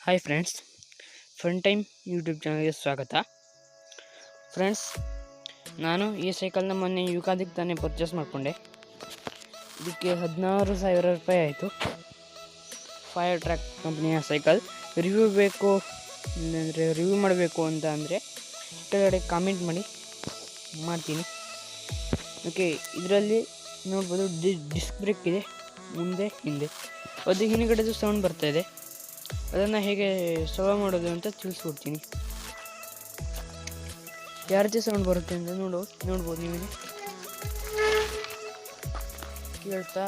Hi friends, fun time YouTube ಚಾನಲ್ಗೆ ಸ್ವಾಗತ. Friends, ನಾನು ಈ ಸೈಕಲ್ನ ಮೊನ್ನೆ ಯುಗಾದಿಗೆ ತಾನೇ ಪರ್ಚೇಸ್ ಮಾಡಿಕೊಂಡೆ. ಇದಕ್ಕೆ 16,000 ರೂಪಾಯಿ ಆಯಿತು. ಫೈರ್ ಟ್ರ್ಯಾಕ್ ಕಂಪ್ನಿಯ ಸೈಕಲ್. ರಿವ್ಯೂ ಬೇಕು ಅಂದರೆ ರಿವ್ಯೂ ಮಾಡಬೇಕು ಅಂತ ಅಂದರೆ ಕೆಳಗಡೆ ಕಾಮೆಂಟ್ ಮಾಡ್ತೀನಿ. ಓಕೆ, ಇದರಲ್ಲಿ ನೋಡ್ಬೋದು ಡಿಸ್ಕ್ ಬ್ರೇಕ್ ಇದೆ, ಮುಂದೆ ಹಿಂದೆ. ಅದು ಹಿಂದ್ಗಡೆದು ಸೌಂಡ್ ಬರ್ತಾಯಿದೆ. ಅದನ್ನು ಹೇಗೆ ಸಾಲ್ವ್ ಮಾಡೋದು ಅಂತ ತಿಳಿಸ್ಕೊಡ್ತೀನಿ. ಯಾವ ರೀತಿ ಸೌಂಡ್ ಬರುತ್ತೆ ಅಂತ ನೋಡ್ಬೋದು ನೀವೇ ಕೇಳ್ತಾ.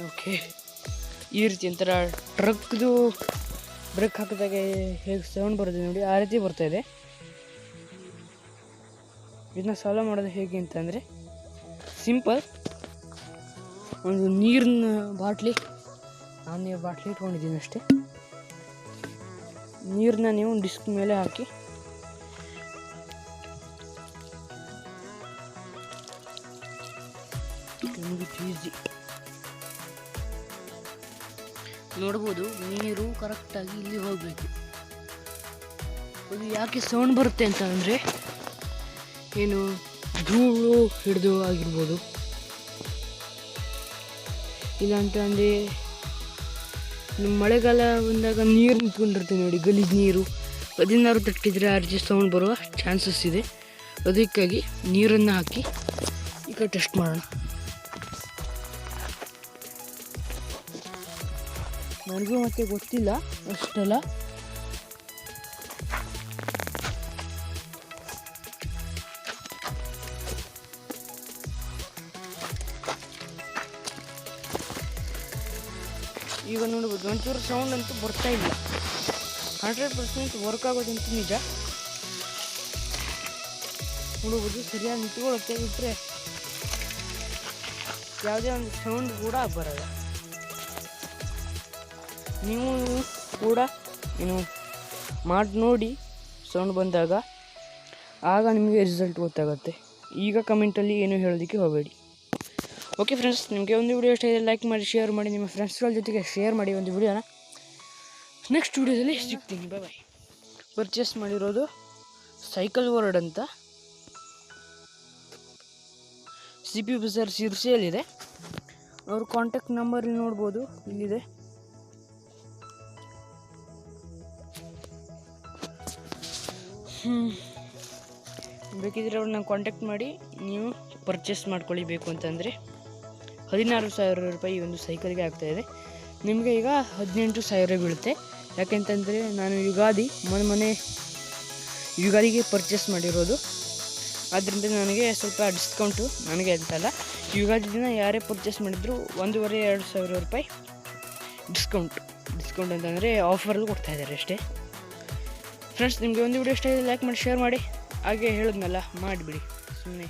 ಓಕೆ, ಈ ರೀತಿ ಒಂಥರ ಟ್ರಕ್ದು ಬ್ರೇಕ್ ಹಾಕಿದಾಗ ಹೇಗೆ ಸೌಂಡ್ ಬರುತ್ತೆ ನೋಡಿ, ಆ ರೀತಿ ಬರ್ತಾಯಿದೆ. ಇದನ್ನ ಸಾಲ್ವ್ ಮಾಡೋದು ಹೇಗೆ ಅಂತಂದರೆ ಸಿಂಪಲ್. ಒಂದು ನೀರಿನ ಬಾಟ್ಲಿ, ನಾನು ನೀರು ಬಾಟ್ಲಿ ಇಟ್ಕೊಂಡಿದ್ದೀನಿ ಅಷ್ಟೇ. ನೀರನ್ನ ನೀವು ಡಿಸ್ಕ್ ಮೇಲೆ ಹಾಕಿ ಈಸಿ ನೋಡ್ಬೋದು. ನೀರು ಕರೆಕ್ಟಾಗಿ ಇಲ್ಲಿ ಹೋಗಬೇಕು. ಅದು ಯಾಕೆ ಸೌಂಡ್ ಬರುತ್ತೆ ಅಂತ ಅಂದರೆ ಏನು ಧೂಳು ಹಿಡಿದು ಆಗಿರ್ಬೋದು, ಇಲ್ಲ ಅಂತಂದರೆ ಮಳೆಗಾಲ ಬಂದಾಗ ನೀರು ನಿಂತ್ಕೊಂಡಿರ್ತದೆ ನೋಡಿ, ಗಲೀಜು ನೀರು, ಅದನ್ನಾರು ತಟ್ಟಿದ್ರೆ ಆ ರೀತಿ ಸೌಂಡ್ ಬರುವ ಚಾನ್ಸಸ್ ಇದೆ. ಅದಕ್ಕಾಗಿ ನೀರನ್ನು ಹಾಕಿ ಈಗ ಟೆಸ್ಟ್ ಮಾಡೋಣ. ನನಗೂ ಮತ್ತೆ ಗೊತ್ತಿಲ್ಲ ಅಷ್ಟೆಲ್ಲ. ಈಗ ನೋಡ್ಬೋದು, ಒಂಚೂರು ಸೌಂಡ್ ಅಂತೂ ಬರ್ತಾ ಇಲ್ಲ. 100% ವರ್ಕ್ ಆಗೋದಂತೂ ನಿಜ. ನೋಡ್ಬೋದು, ಸರಿಯಾಗಿ ನಿಂತ್ಕೊಳ್ಳುತ್ತೆ. ಬಿಟ್ಟರೆ ಯಾವುದೇ ಒಂದು ಸೌಂಡ್ ಕೂಡ ಬರಲ್ಲ. ನೀವು ಕೂಡ ಏನು ಮಾಡಿ ನೋಡಿ, ಸೌಂಡ್ ಬಂದಾಗ ಆಗ ನಿಮಗೆ ರಿಸಲ್ಟ್ ಗೊತ್ತಾಗುತ್ತೆ. ಈಗ ಕಮೆಂಟಲ್ಲಿ ಏನು ಹೇಳೋದಕ್ಕೆ ಹೋಗಬೇಡಿ. ಓಕೆ ಫ್ರೆಂಡ್ಸ್, ನಿಮಗೆ ಒಂದು ವಿಡಿಯೋ ಇಷ್ಟ ಇದೆ ಲೈಕ್ ಮಾಡಿ, ಶೇರ್ ಮಾಡಿ, ನಿಮ್ಮ ಫ್ರೆಂಡ್ಸ್ಗಳ ಜೊತೆಗೆ ಶೇರ್ ಮಾಡಿ ಒಂದು ವಿಡಿಯೋನ. ನೆಕ್ಸ್ಟ್ ವಿಡಿಯೋದಲ್ಲಿ ಸಿಗ್ತೀನಿ. ಬಾಯ್. ಪರ್ಚೇಸ್ ಮಾಡಿರೋದು ಸೈಕಲ್ ವರ್ಲ್ಡ್ ಅಂತ, CP ಬಜಾರ್ ಶಿರ್ಸಿಯಲ್ಲಿದೆ. ಅವ್ರ ಕಾಂಟ್ಯಾಕ್ಟ್ ನಂಬರ್ ನೋಡ್ಬೋದು, ಇಲ್ಲಿದೆ. ಬೇಕಿದ್ರೆ ಅವ್ರನ್ನ ಕಾಂಟ್ಯಾಕ್ಟ್ ಮಾಡಿ ನೀವು ಪರ್ಚೇಸ್ ಮಾಡ್ಕೊಳ್ಳಿ. ಬೇಕು ಅಂತಂದರೆ 16,000 ರೂಪಾಯಿ ಈ ಒಂದು ಸೈಕಲ್ಗೆ ಆಗ್ತಾಯಿದೆ. ನಿಮಗೆ ಈಗ 18,000 ಬೀಳುತ್ತೆ. ಯಾಕೆಂತಂದರೆ ನಾನು ಮೊನ್ನೆ ಯುಗಾದಿಗೆ ಪರ್ಚೇಸ್ ಮಾಡಿರೋದು. ಆದ್ದರಿಂದ ನನಗೆ ಸ್ವಲ್ಪ ಡಿಸ್ಕೌಂಟು, ನನಗೆ ಅಂತಲ್ಲ, ಯುಗಾದಿ ದಿನ ಯಾರೇ ಪರ್ಚೇಸ್ ಮಾಡಿದ್ರು 1,500-2,000 ರೂಪಾಯಿ ಡಿಸ್ಕೌಂಟ್ ಅಂತಂದರೆ ಆಫರಲ್ಲಿ ಕೊಡ್ತಾಯಿದ್ದಾರೆ ಅಷ್ಟೇ. ಫ್ರೆಂಡ್ಸ್, ನಿಮಗೆ ಒಂದು ವಿಡಿಯೋ ಇಷ್ಟ ಇದೆ ಲೈಕ್ ಮಾಡಿ, ಶೇರ್ ಮಾಡಿ. ಹಾಗೆ ಹೇಳಿದ್ನಲ್ಲ, ಮಾಡಿಬಿಡಿ ಸುಮ್ಮನೆ.